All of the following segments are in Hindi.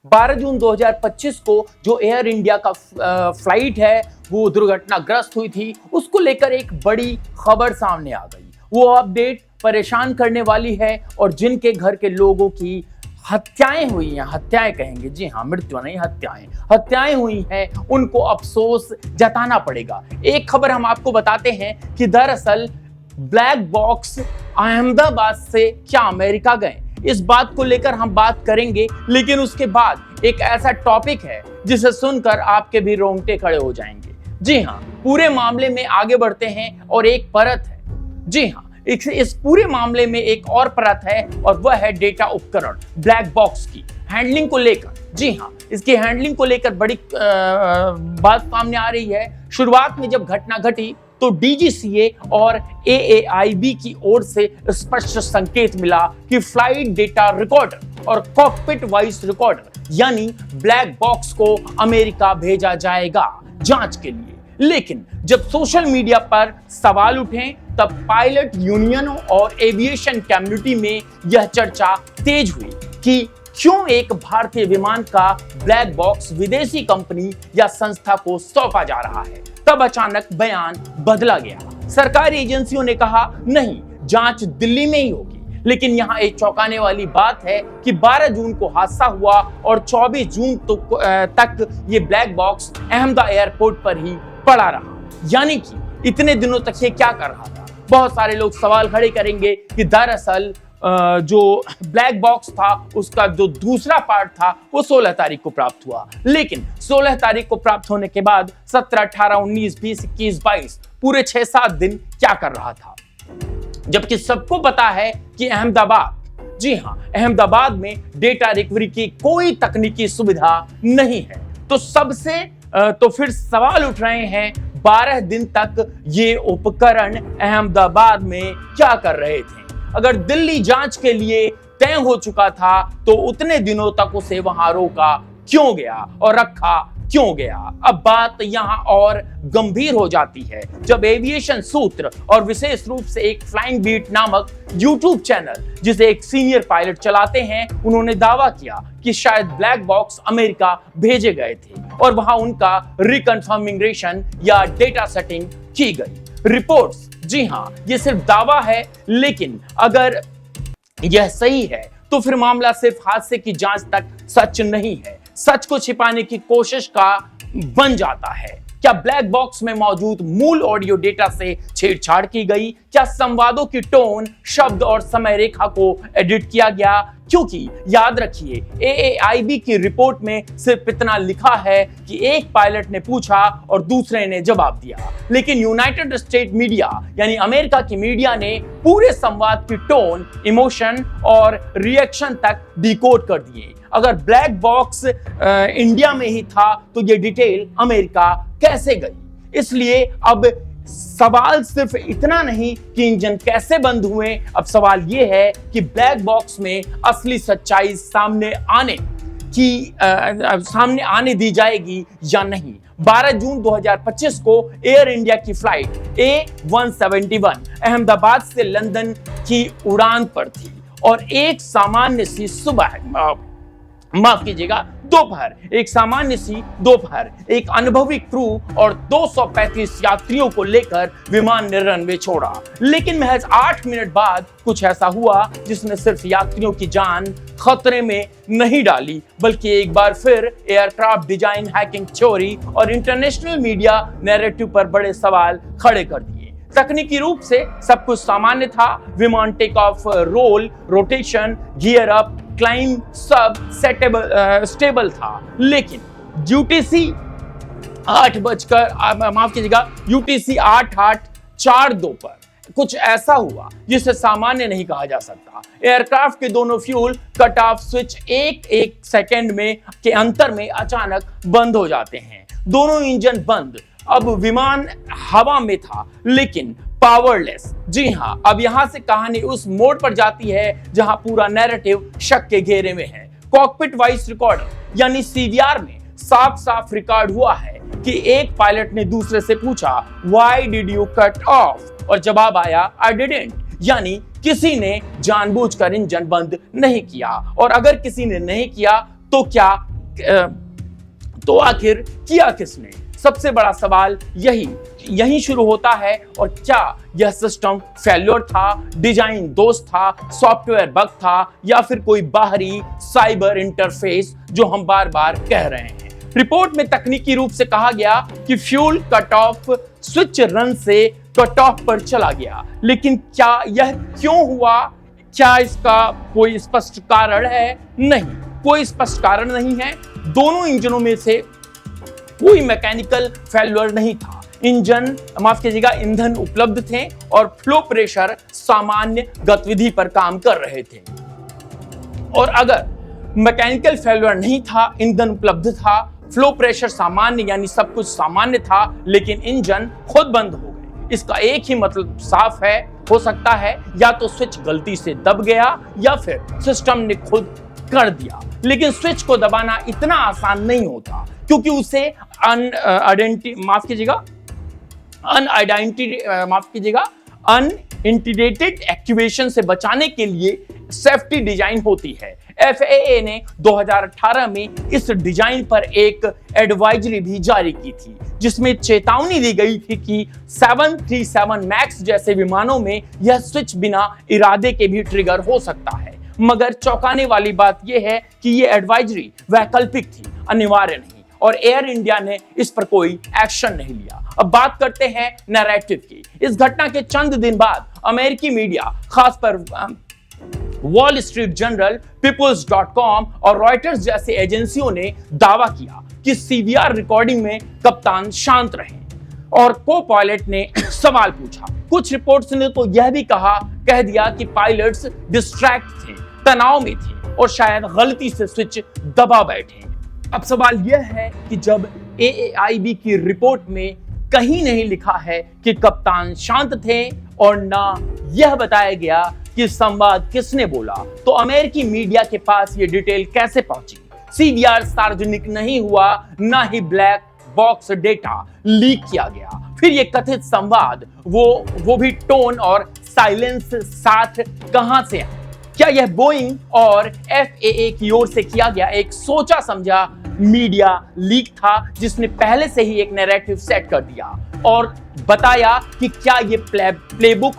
12 जून 2025 को जो एयर इंडिया का फ्लाइट है वो दुर्घटनाग्रस्त हुई थी, उसको लेकर एक बड़ी खबर सामने आ गई। वो अपडेट परेशान करने वाली है और जिनके घर के लोगों की हत्याएं हुई हैं, हत्याएं कहेंगे, जी हाँ, मृत्यु नहीं, हत्याएं हुई हैं, उनको अफसोस जताना पड़ेगा। एक खबर हम आपको बताते हैं कि दरअसल ब्लैक बॉक्स अहमदाबाद से क्या अमेरिका गए, इस बात को लेकर हम बात करेंगे। लेकिन उसके बाद एक ऐसा टॉपिक है जिसे सुनकर आपके भी रोंगटे खड़े हो जाएंगे। जी हाँ, पूरे मामले में आगे बढ़ते हैं और एक परत है। जी हाँ, इस पूरे मामले में एक और परत है और वह है डेटा उपकरण ब्लैक बॉक्स की हैंडलिंग को लेकर। जी हाँ, इसकी हैंडलिंग को लेकर बड़ी बात सामने आ रही है। शुरुआत में जब घटना घटी तो डीजीसीए और एएआईबी की ओर से स्पष्ट संकेत मिला कि फ्लाइट डेटा रिकॉर्डर और कॉकपिट वॉइस रिकॉर्डर यानी ब्लैक बॉक्स को अमेरिका भेजा जाएगा जांच के लिए। लेकिन जब सोशल मीडिया पर सवाल उठे तब पायलट यूनियनों और एविएशन कम्युनिटी में यह चर्चा तेज हुई कि क्यों एक भारतीय विमान का ब्लैक बॉक्स विदेशी कंपनी या संस्था को सौंपा जा रहा है। तब अचानक बयान बदला गया। सरकारी एजेंसियों ने कहा नहीं, जांच दिल्ली में ही होगी। लेकिन यहाँ एक चौंकाने वाली बात है कि 12 जून को हादसा हुआ और 24 जून तक ये ब्लैक बॉक्स अहमदाबाद एयरपोर्ट पर ही पड़ा रहा। यानी कि इतने दिनों तक ये क्या कर रहा था? बहुत सारे लोग सवाल खड़े करेंगे कि दरअसल जो ब्लैक बॉक्स था उसका जो दूसरा पार्ट था वो 16 तारीख को प्राप्त हुआ। लेकिन 16 तारीख को प्राप्त होने के बाद 17, 18, 19, 20, 21, 22 पूरे 6-7 दिन क्या कर रहा था? जबकि सबको पता है कि अहमदाबाद, जी हाँ, अहमदाबाद में डेटा रिकवरी की कोई तकनीकी सुविधा नहीं है। तो फिर सवाल उठ रहे हैं 12 दिन तक ये उपकरण अहमदाबाद में क्या कर रहे थे? अगर दिल्ली जांच के लिए तय हो चुका था तो उतने दिनों तक उसे वहां रोका क्यों गया और रखा क्यों गया? अब बात यहां और गंभीर हो जाती है जब एविएशन सूत्र और विशेष रूप से एक फ्लाइंग बीट नामक यूट्यूब चैनल जिसे एक सीनियर पायलट चलाते हैं, उन्होंने दावा किया कि शायद ब्लैक बॉक्स अमेरिका भेजे गए थे और वहां उनका रिकन्फर्मेशन या डेटा सेटिंग की गई। रिपोर्ट्स, जी हाँ, ये सिर्फ दावा है, लेकिन अगर यह सही है तो फिर मामला सिर्फ हादसे की जांच तक सच नहीं है, सच को छिपाने की कोशिश का बन जाता है। क्या ब्लैक बॉक्स में मौजूद मूल ऑडियो डेटा से छेड़छाड़ की गई? क्या संवादों की टोन, शब्द और समय रेखा को एडिट किया गया? क्योंकि याद रखिए, एएआईबी की रिपोर्ट में सिर्फ इतना लिखा है कि एक पायलट ने पूछा और दूसरे ने जवाब दिया। लेकिन यूनाइटेड स्टेट मीडिया यानी अमेरिका की मीडिया ने पूरे संवाद की टोन, इमोशन और रिएक्शन तक डिकोड कर दिए। अगर ब्लैक बॉक्स इंडिया में ही था तो ये डिटेल अमेरिका कैसे गई? इसलिए अब सवाल सिर्फ इतना नहीं कि इंजन कैसे बंद हुए, अब सवाल यह है कि ब्लैक बॉक्स में असली सच्चाई सामने आने दी जाएगी या नहीं। 12 जून 2025 को एयर इंडिया की फ्लाइट A171 अहमदाबाद से लंदन की उड़ान पर थी और एक सामान्य सी दोपहर एक अनुभवी क्रू और 235 यात्रियों को लेकर विमान ने रनवे छोड़ा। लेकिन महज 8 मिनट बाद कुछ ऐसा हुआ जिसने सिर्फ यात्रियों की जान खतरे में नहीं डाली, बल्कि एक बार फिर एयरक्राफ्ट डिजाइन, हैकिंग थ्योरी और इंटरनेशनल मीडिया नैरेटिव पर बड़े सवाल खड़े कर दिए। तकनीकी रूप से सब कुछ सामान्य था। विमान take off, roll, rotation, gear up, climb सब स्टेबल था। लेकिन यूटीसी 8:42 पर कुछ ऐसा हुआ जिसे सामान्य नहीं कहा जा सकता। एयरक्राफ्ट के दोनों फ्यूल कट ऑफ स्विच एक सेकंड में के अंतर में अचानक बंद हो जाते हैं। दोनों इंजन बंद। अब विमान हवा में था लेकिन पावरलेस। जी हाँ, अब यहां से कहानी उस मोड़ पर जाती है जहां पूरा नैरेटिव शक के घेरे में है। कॉकपिट वॉइस रिकॉर्डर यानी सीवीआर में साफ साफ रिकॉर्ड हुआ है कि एक पायलट ने दूसरे से पूछा why did you cut off, और जवाब आया आई डिडंट, यानी किसी ने जानबूझकर इंजन बंद नहीं किया। और अगर किसी ने नहीं किया तो क्या तो आखिर किया किसने? सबसे बड़ा सवाल यही शुरू होता है। और क्या यह सिस्टम फेल्योर था, डिजाइन दोस्त था, सॉफ्टवेयर बग था, या फिर कोई बाहरी साइबर इंटरफेस जो हम बार बार कह रहे हैं? रिपोर्ट में तकनीकी रूप से कहा गया कि fuel cut off switch run से कट ऑफ पर चला गया, लेकिन क्या यह क्यों हुआ? क्या इसका कोई स्पष्ट कारण है? नहीं, कोई स्पष्ट कारण नहीं है। दोनों इंजनों में से कोई मैकेनिकल फेल्योर नहीं था। ईंधन उपलब्ध थे और फ्लो प्रेशर सामान्य गतिविधि पर काम कर रहे थे। और अगर मैकेनिकल फेल्योर नहीं था, ईंधन उपलब्ध था, फ्लो प्रेशर सामान्य यानी सब कुछ सामान्य था, लेकिन इंजन खुद बंद हो गए, इसका एक ही मतलब साफ है, हो सकता है या तो स्विच गलती से दब गया या फिर सिस्टम ने खुद कर दिया। लेकिन स्विच को दबाना इतना आसान नहीं होता, क्योंकि उसे अनइंटीग्रेटेड एक्टिवेशन से बचाने के लिए सेफ्टी डिजाइन होती है। FAA ने 2018 में इस डिजाइन पर एक एडवाइजरी भी जारी की थी, जिसमें चेतावनी दी गई थी कि 737 मैक्स जैसे विमानों में यह स्विच बिना इरादे के भी ट्रिगर हो सकता है। मगर चौंकाने वाली बात यह है कि यह एडवाइजरी वैकल्पिक थी, अनिवार्य नहीं, और एयर इंडिया ने इस पर कोई एक्शन नहीं लिया। अब बात करते हैं नैरेटिव की। इस घटना के चंद दिन बाद अमेरिकी मीडिया, खासकर वॉल स्ट्रीट जर्नल, पीपल्स.com और रॉयटर्स जैसी एजेंसियों ने दावा किया कि CVR रिकॉर्डिंग में कप्तान शांत रहे और को पायलट ने सवाल पूछा। कुछ रिपोर्ट्स ने तो यह भी कह दिया कि पायलट्स डिस्ट्रैक्ट थे, तनाव में थे और शायद गलती से स्विच दबा बैठे। अब सवाल यह है कि जब AAIB की रिपोर्ट में कहीं नहीं लिखा है कि कप्तान शांत थे और ना यह बताया गया कि संवाद किसने बोला, तो अमेरिकी मीडिया के पास यह डिटेल कैसे पहुंची? CVR सार्वजनिक नहीं हुआ, ना ही ब्लैक बॉक्स डेटा लीक किया गया। फिर ये कथित संवाद वो भी टोन और साइलेंस साथ कहां से आया? क्या यह बोइंग और FAA की ओर से किया गया एक सोचा समझा मीडिया लीक था, जिसने पहले से ही एक नैरेटिव सेट कर दिया और बताया कि क्या ये प्लेबुक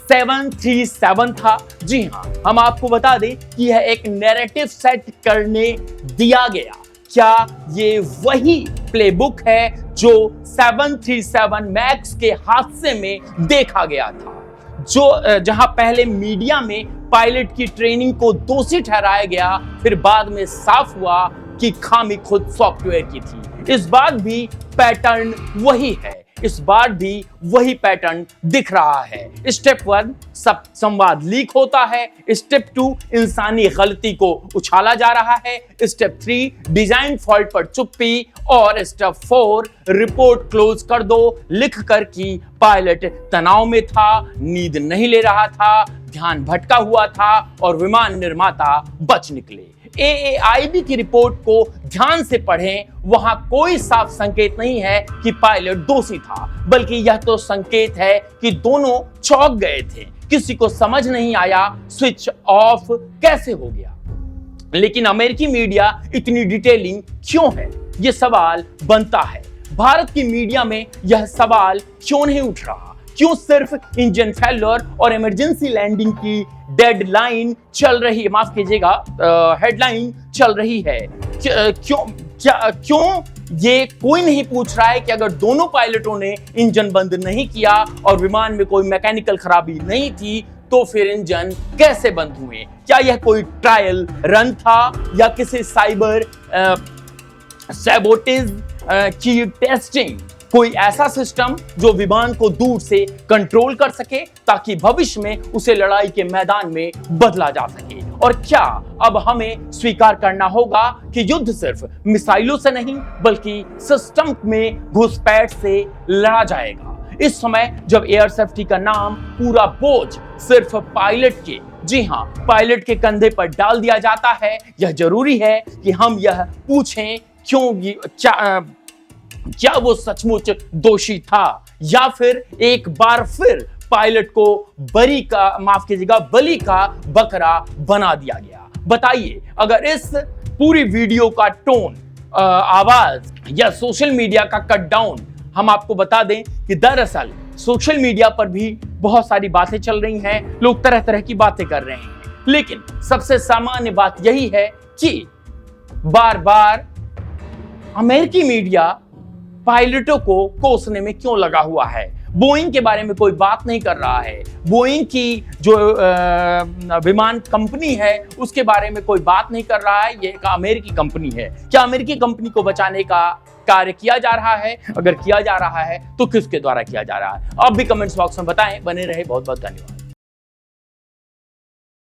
737 था? जी हां, हम आपको बता दें कि यह एक नैरेटिव सेट करने दिया गया। क्या ये वही प्लेबुक है जो 737 मैक्स के हादसे में देखा गया था, जहां पहले मीडिया में पायलट की ट्रेनिंग को दोषी ठहराया गया, फिर बाद में साफ हुआ कि खामी खुद सॉफ्टवेयर की थी? इस बार भी पैटर्न वही है, इस बार भी वही पैटर्न दिख रहा है। स्टेप 1 संवाद लीक होता है, स्टेप 2 इंसानी गलती को उछाला जा रहा है, स्टेप 3 डिजाइन फॉल्ट पर चुप्पी, और स्टेप 4 रिपोर्ट क्लोज कर दो लिख कर कि पायलट तनाव में था, नींद नहीं ले रहा था, ध्यान भटका हुआ था और विमान निर्माता बच निकले। AAIB की रिपोर्ट को ध्यान से पढ़ें, वहां कोई साफ संकेत नहीं है कि पायलट दोषी था, बल्कि यह तो संकेत है कि दोनों चौंक गए थे, किसी को समझ नहीं आया स्विच ऑफ कैसे हो गया। लेकिन अमेरिकी मीडिया इतनी डिटेलिंग क्यों है, यह सवाल बनता है। भारत की मीडिया में यह सवाल क्यों नहीं उठ रहा? क्यों सिर्फ इंजन फेल्योर और इमरजेंसी लैंडिंग की डेडलाइन चल रही, माफ कीजिएगा, हेडलाइन चल रही है? क्यों ये कोई नहीं पूछ रहा है कि अगर दोनों पायलटों ने इंजन बंद नहीं किया और विमान में कोई मैकेनिकल खराबी नहीं थी, तो फिर इंजन कैसे बंद हुए? क्या यह कोई ट्रायल रन था या किसी साइबर सैबोटेज की टेस्टिंग? कोई ऐसा सिस्टम जो विमान को दूर से कंट्रोल कर सके ताकि भविष्य में उसे लड़ाई के मैदान में बदला जा सके? और क्या अब हमें स्वीकार करना होगा कि युद्ध सिर्फ मिसाइलों से नहीं बल्कि सिस्टम में घुसपैठ से लड़ा जाएगा? इस समय जब एयर सेफ्टी का नाम पूरा बोझ सिर्फ पायलट के, जी हां, पायलट के कंधे पर डाल दिया जाता है, यह जरूरी है कि हम यह पूछें क्या वो सचमुच दोषी था या फिर एक बार फिर पायलट को बलि का बकरा बना दिया गया? बताइए, अगर इस पूरी वीडियो का टोन, आवाज या सोशल मीडिया का कट डाउन हम आपको बता दें कि दरअसल सोशल मीडिया पर भी बहुत सारी बातें चल रही हैं, लोग तरह तरह की बातें कर रहे हैं, लेकिन सबसे सामान्य बात यही है कि बार बार अमेरिकी मीडिया पायलटों को कोसने में क्यों लगा हुआ है। बोइंग के बारे में कोई बात नहीं कर रहा है, बोइंग की जो विमान कंपनी है उसके बारे में कोई बात नहीं कर रहा है। ये एक अमेरिकी कंपनी है। क्या अमेरिकी कंपनी को बचाने का कार्य किया जा रहा है? अगर किया जा रहा है तो किसके द्वारा किया जा रहा है? आप भी कमेंट्स बॉक्स में बताएं। बने रहे, बहुत बहुत धन्यवाद।